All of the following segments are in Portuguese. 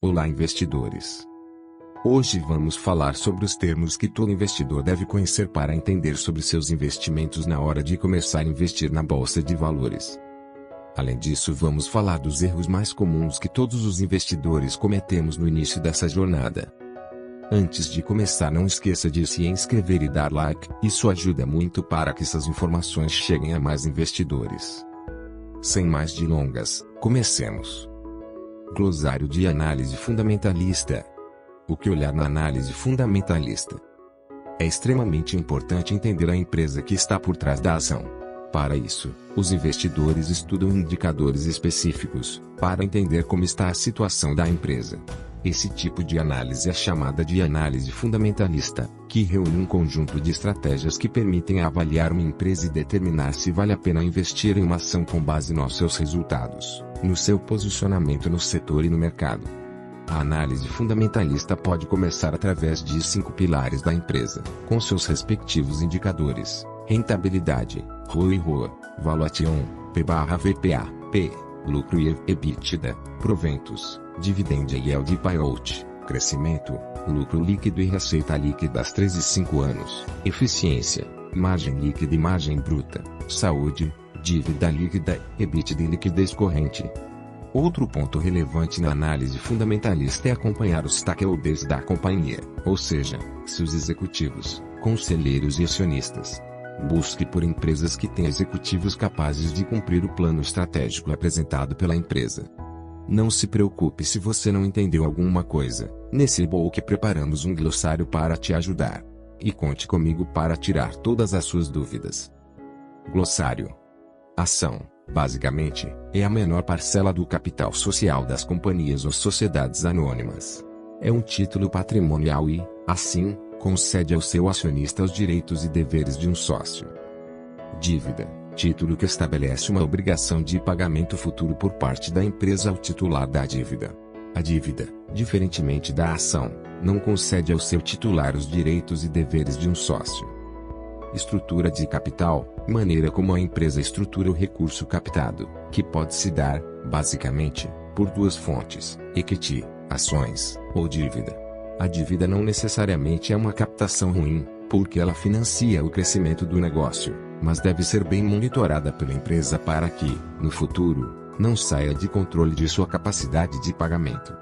Olá, investidores! Hoje vamos falar sobre os termos que todo investidor deve conhecer para entender sobre seus investimentos na hora de começar a investir na bolsa de valores. Além disso, vamos falar dos erros mais comuns que todos os investidores cometemos no início dessa jornada. Antes de começar, não esqueça de se inscrever e dar like, isso ajuda muito para que essas informações cheguem a mais investidores. Sem mais delongas, comecemos. Glossário de análise fundamentalista. O que olhar na análise fundamentalista? É extremamente importante entender a empresa que está por trás da ação. Para isso, os investidores estudam indicadores específicos, para entender como está a situação da empresa. Esse tipo de análise é chamada de análise fundamentalista, que reúne um conjunto de estratégias que permitem avaliar uma empresa e determinar se vale a pena investir em uma ação com base nos seus resultados, no seu posicionamento no setor e no mercado. A análise fundamentalista pode começar através de 5 pilares da empresa, com seus respectivos indicadores: rentabilidade, ROI e ROA, valuation, P/VPA, P, lucro e EBITDA, proventos, dividend yield e payout, crescimento, lucro líquido e receita líquida às 3 e 5 anos, eficiência, margem líquida e margem bruta, saúde, dívida líquida, EBITDA e liquidez corrente. Outro ponto relevante na análise fundamentalista é acompanhar os stakeholders da companhia, ou seja, seus executivos, conselheiros e acionistas. Busque por empresas que têm executivos capazes de cumprir o plano estratégico apresentado pela empresa. Não se preocupe se você não entendeu alguma coisa. Nesse e-book preparamos um glossário para te ajudar. E conte comigo para tirar todas as suas dúvidas. Glossário. Ação, basicamente, é a menor parcela do capital social das companhias ou sociedades anônimas. É um título patrimonial e, assim, concede ao seu acionista os direitos e deveres de um sócio. Dívida. Título que estabelece uma obrigação de pagamento futuro por parte da empresa ao titular da dívida. A dívida, diferentemente da ação, não concede ao seu titular os direitos e deveres de um sócio. Estrutura de capital, maneira como a empresa estrutura o recurso captado, que pode se dar, basicamente, por duas fontes: equity, ações, ou dívida. A dívida não necessariamente é uma captação ruim, porque ela financia o crescimento do negócio, mas deve ser bem monitorada pela empresa para que, no futuro, não saia de controle de sua capacidade de pagamento.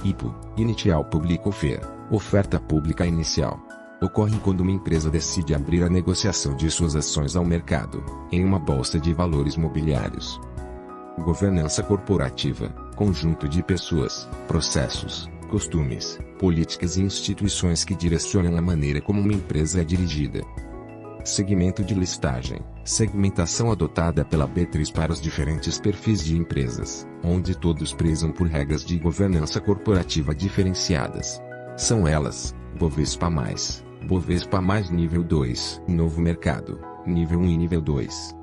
IPO, Initial Public Offer, oferta pública inicial. Ocorre quando uma empresa decide abrir a negociação de suas ações ao mercado, em uma bolsa de valores mobiliários. Governança corporativa, conjunto de pessoas, processos, costumes, políticas e instituições que direcionam a maneira como uma empresa é dirigida. Segmento de listagem, segmentação adotada pela B3 para os diferentes perfis de empresas, onde todos prezam por regras de governança corporativa diferenciadas. São elas: Bovespa+, Bovespa+ nível 2, Novo Mercado, nível 1 e nível 2.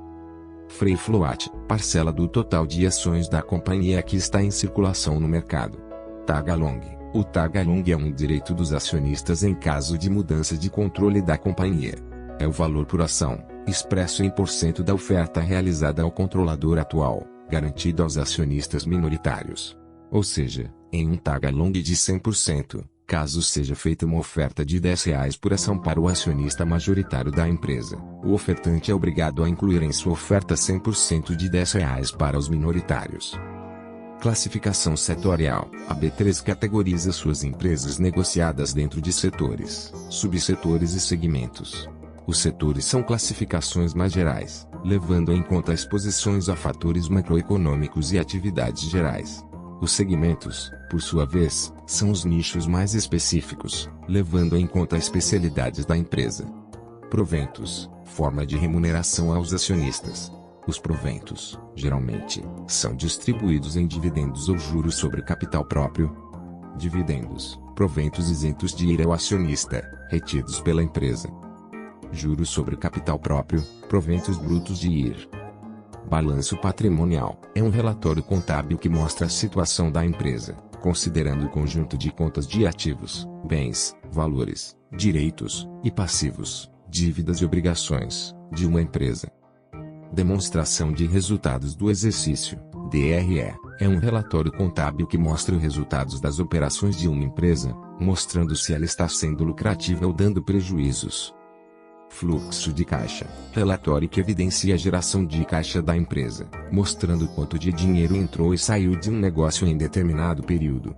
Free Float, parcela do total de ações da companhia que está em circulação no mercado. Tag Along. O tag along é um direito dos acionistas em caso de mudança de controle da companhia. É o valor por ação, expresso em % da oferta realizada ao controlador atual, garantido aos acionistas minoritários. Ou seja, em um tag along de 100%, caso seja feita uma oferta de R$ 10 por ação para o acionista majoritário da empresa, o ofertante é obrigado a incluir em sua oferta 100% de R$ 10 para os minoritários. Classificação setorial. A B3 categoriza suas empresas negociadas dentro de setores, subsetores e segmentos. Os setores são classificações mais gerais, levando em conta exposições a fatores macroeconômicos e atividades gerais. Os segmentos, por sua vez, são os nichos mais específicos, levando em conta especialidades da empresa. Proventos, forma de remuneração aos acionistas. Os proventos, geralmente, são distribuídos em dividendos ou juros sobre capital próprio. Dividendos, proventos isentos de ir ao acionista, retidos pela empresa. Juros sobre capital próprio, proventos brutos de ir. Balanço patrimonial, é um relatório contábil que mostra a situação da empresa, considerando o conjunto de contas de ativos, bens, valores, direitos e passivos, dívidas e obrigações, de uma empresa. Demonstração de resultados do exercício, DRE. é um relatório contábil que mostra os resultados das operações de uma empresa, mostrando se ela está sendo lucrativa ou dando prejuízos. Fluxo de caixa, relatório que evidencia a geração de caixa da empresa, mostrando quanto de dinheiro entrou e saiu de um negócio em determinado período.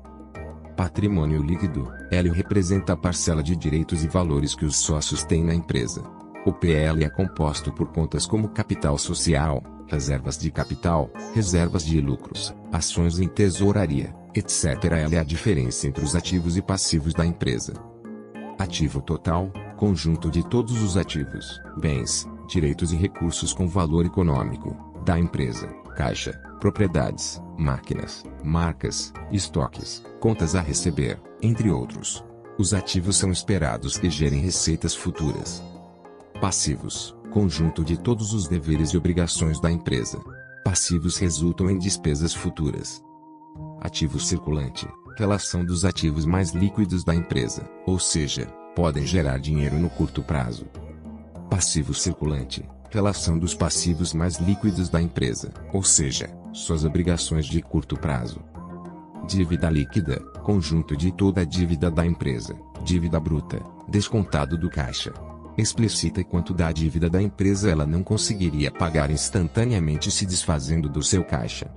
Patrimônio líquido, L representa a parcela de direitos e valores que os sócios têm na empresa. O PL é composto por contas como capital social, reservas de capital, reservas de lucros, ações em tesouraria, etc. L é a diferença entre os ativos e passivos da empresa. Ativo total, conjunto de todos os ativos, bens, direitos e recursos com valor econômico, da empresa, caixa, propriedades, máquinas, marcas, estoques, contas a receber, entre outros. Os ativos são esperados que gerem receitas futuras. Passivos, conjunto de todos os deveres e obrigações da empresa. Passivos resultam em despesas futuras. Ativo circulante, relação dos ativos mais líquidos da empresa, ou seja, podem gerar dinheiro no curto prazo. Passivo circulante, relação dos passivos mais líquidos da empresa, ou seja, suas obrigações de curto prazo. Dívida líquida, conjunto de toda a dívida da empresa, dívida bruta, descontado do caixa. Explicita quanto da dívida da empresa ela não conseguiria pagar instantaneamente se desfazendo do seu caixa.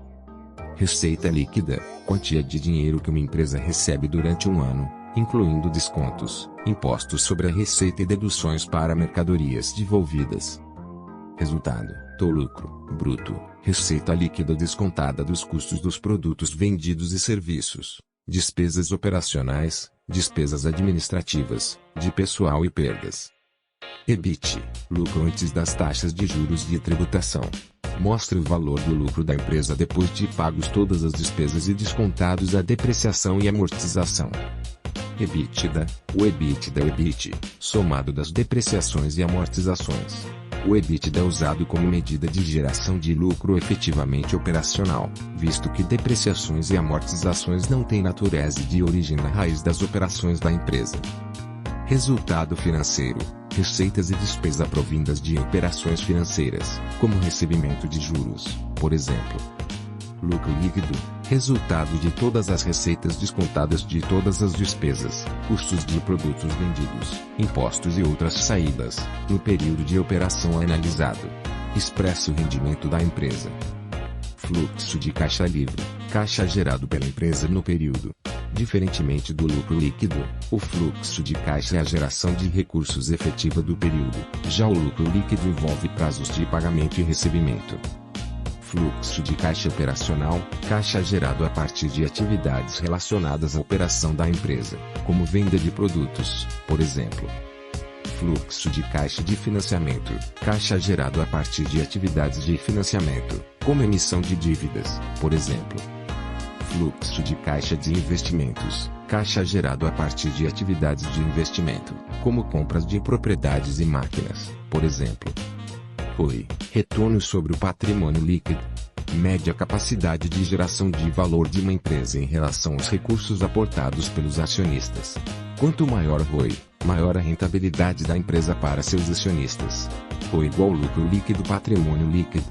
Receita líquida, quantia de dinheiro que uma empresa recebe durante um ano, incluindo descontos, impostos sobre a receita e deduções para mercadorias devolvidas. Resultado, lucro, bruto, receita líquida descontada dos custos dos produtos vendidos e serviços, despesas operacionais, despesas administrativas, de pessoal e perdas. EBIT, lucro antes das taxas de juros de tributação. Mostra o valor do lucro da empresa depois de pagos todas as despesas e descontados a depreciação e amortização. EBITDA, o EBITDA é o EBIT, somado das depreciações e amortizações. O EBITDA é usado como medida de geração de lucro efetivamente operacional, visto que depreciações e amortizações não têm natureza de origem na raiz das operações da empresa. Resultado financeiro, receitas e despesas provindas de operações financeiras, como recebimento de juros, por exemplo. Lucro líquido, resultado de todas as receitas descontadas de todas as despesas, custos de produtos vendidos, impostos e outras saídas, no período de operação analisado. Expressa o rendimento da empresa. Fluxo de caixa livre, caixa gerado pela empresa no período. Diferentemente do lucro líquido, o fluxo de caixa é a geração de recursos efetiva do período, já o lucro líquido envolve prazos de pagamento e recebimento. Fluxo de caixa operacional, caixa gerado a partir de atividades relacionadas à operação da empresa, como venda de produtos, por exemplo. Fluxo de caixa de financiamento, caixa gerado a partir de atividades de financiamento, como emissão de dívidas, por exemplo. Fluxo de caixa de investimentos, caixa gerado a partir de atividades de investimento, como compras de propriedades e máquinas, por exemplo. ROI, retorno sobre o patrimônio líquido. Mede a capacidade de geração de valor de uma empresa em relação aos recursos aportados pelos acionistas. Quanto maior o ROI, maior a rentabilidade da empresa para seus acionistas. ROI igual lucro líquido patrimônio líquido.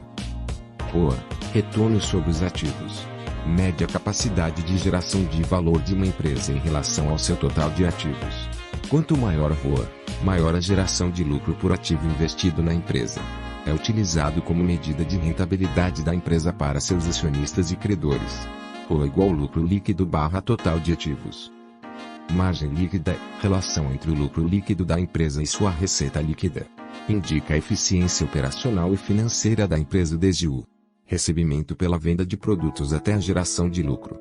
ROA, retorno sobre os ativos. Mede a capacidade de geração de valor de uma empresa em relação ao seu total de ativos. Quanto maior a ROA, maior a geração de lucro por ativo investido na empresa. É utilizado como medida de rentabilidade da empresa para seus acionistas e credores. ROA igual lucro líquido barra total de ativos. Margem líquida, relação entre o lucro líquido da empresa e sua receita líquida. Indica a eficiência operacional e financeira da empresa desde o recebimento pela venda de produtos até a geração de lucro.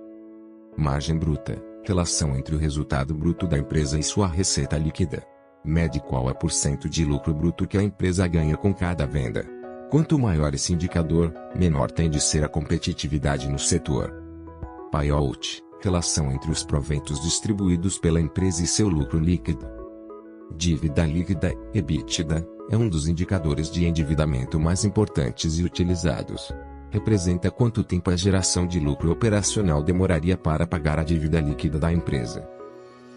Margem bruta, relação entre o resultado bruto da empresa e sua receita líquida. Mede qual é o % de lucro bruto que a empresa ganha com cada venda. Quanto maior esse indicador, menor tende a ser a competitividade no setor. Payout, relação entre os proventos distribuídos pela empresa e seu lucro líquido. Dívida líquida, EBITDA, é um dos indicadores de endividamento mais importantes e utilizados. Representa quanto tempo a geração de lucro operacional demoraria para pagar a dívida líquida da empresa.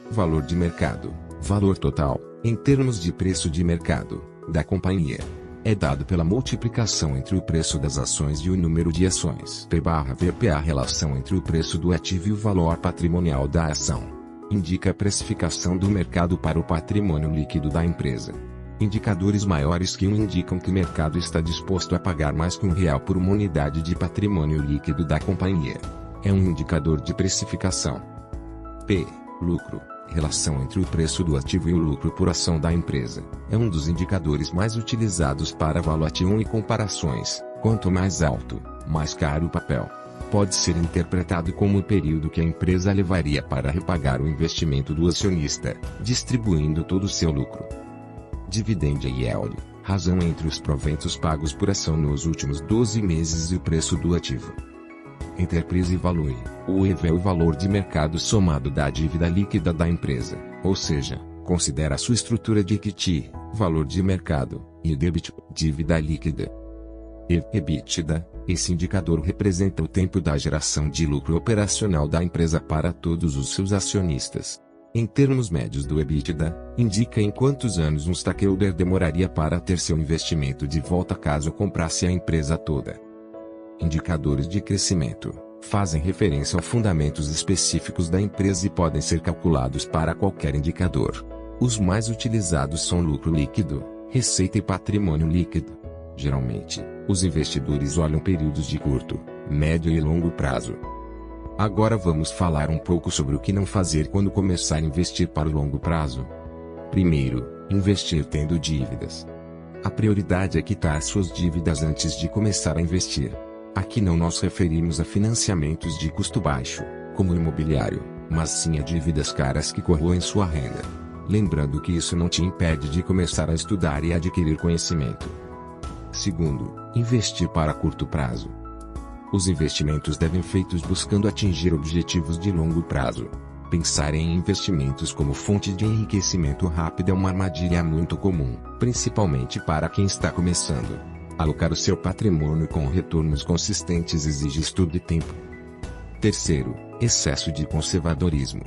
Valor de mercado, valor total, em termos de preço de mercado, da companhia. é dado pela multiplicação entre o preço das ações e o número de ações. P/VP é a relação entre o preço do ativo e o valor patrimonial da ação. Indica a precificação do mercado para o patrimônio líquido da empresa. Indicadores maiores que 1 indicam que o mercado está disposto a pagar mais que R$ 1 por uma unidade de patrimônio líquido da companhia. É um indicador de precificação. P. Lucro. Relação entre o preço do ativo e o lucro por ação da empresa. É um dos indicadores mais utilizados para avaliação e comparações. Quanto mais alto, mais caro o papel. Pode ser interpretado como o período que a empresa levaria para repagar o investimento do acionista, distribuindo todo o seu lucro. Dividend yield. Razão entre os proventos pagos por ação nos últimos 12 meses e o preço do ativo. Enterprise Value. O EV é o valor de mercado somado da dívida líquida da empresa, ou seja, considera a sua estrutura de equity, valor de mercado, e débito, dívida líquida. EBITDA. Esse indicador representa o tempo da geração de lucro operacional da empresa para todos os seus acionistas. Em termos médios do EBITDA, indica em quantos anos um stakeholder demoraria para ter seu investimento de volta caso comprasse a empresa toda. Indicadores de crescimento fazem referência a fundamentos específicos da empresa e podem ser calculados para qualquer indicador. Os mais utilizados são lucro líquido, receita e patrimônio líquido. Geralmente, os investidores olham períodos de curto, médio e longo prazo. Agora vamos falar um pouco sobre o que não fazer quando começar a investir para o longo prazo. Primeiro, investir tendo dívidas. A prioridade é quitar suas dívidas antes de começar a investir. Aqui não nos referimos a financiamentos de custo baixo, como imobiliário, mas sim a dívidas caras que corroem sua renda. Lembrando que isso não te impede de começar a estudar e adquirir conhecimento. Segundo, investir para curto prazo. Os investimentos devem ser feitos buscando atingir objetivos de longo prazo. Pensar em investimentos como fonte de enriquecimento rápido é uma armadilha muito comum, principalmente para quem está começando. Alocar o seu patrimônio com retornos consistentes exige estudo e tempo. Terceiro, excesso de conservadorismo.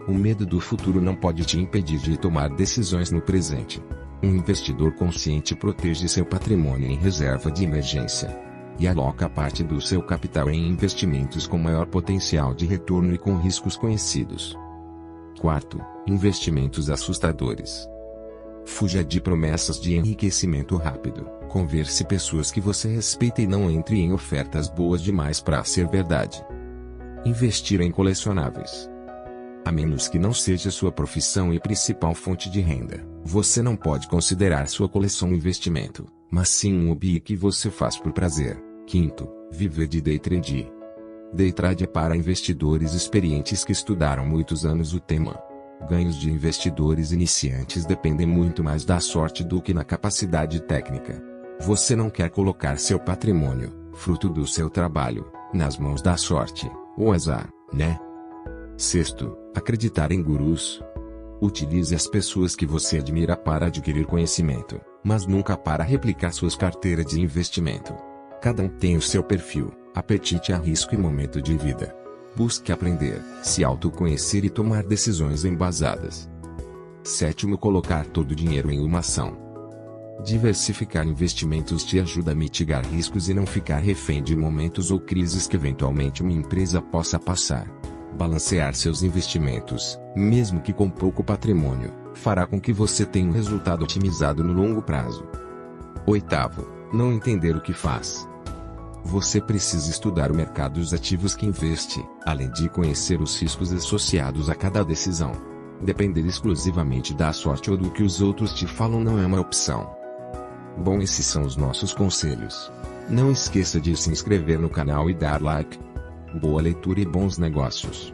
O medo do futuro não pode te impedir de tomar decisões no presente. Um investidor consciente protege seu patrimônio em reserva de emergência e aloca parte do seu capital em investimentos com maior potencial de retorno e com riscos conhecidos. Quarto, investimentos assustadores. Fuja de promessas de enriquecimento rápido. Converse pessoas que você respeita e não entre em ofertas boas demais para ser verdade. Investir em colecionáveis. A menos que não seja sua profissão e principal fonte de renda, você não pode considerar sua coleção um investimento, mas sim um hobby que você faz por prazer. Quinto, viver de day trade. Day trade é para investidores experientes que estudaram muitos anos o tema. Ganhos de investidores iniciantes dependem muito mais da sorte do que na capacidade técnica. Você não quer colocar seu patrimônio, fruto do seu trabalho, nas mãos da sorte, ou azar, né? Sexto, acreditar em gurus. Utilize as pessoas que você admira para adquirir conhecimento, mas nunca para replicar suas carteiras de investimento. Cada um tem o seu perfil, apetite a risco e momento de vida. Busque aprender, se autoconhecer e tomar decisões embasadas. Sétimo, colocar todo o dinheiro em uma ação. Diversificar investimentos te ajuda a mitigar riscos e não ficar refém de momentos ou crises que eventualmente uma empresa possa passar. Balancear seus investimentos, mesmo que com pouco patrimônio, fará com que você tenha um resultado otimizado no longo prazo. Oitavo, não entender o que faz. Você precisa estudar o mercado e os ativos que investe, além de conhecer os riscos associados a cada decisão. Depender exclusivamente da sorte ou do que os outros te falam não é uma opção. Bom, esses são os nossos conselhos. Não esqueça de se inscrever no canal e dar like. Boa leitura e bons negócios.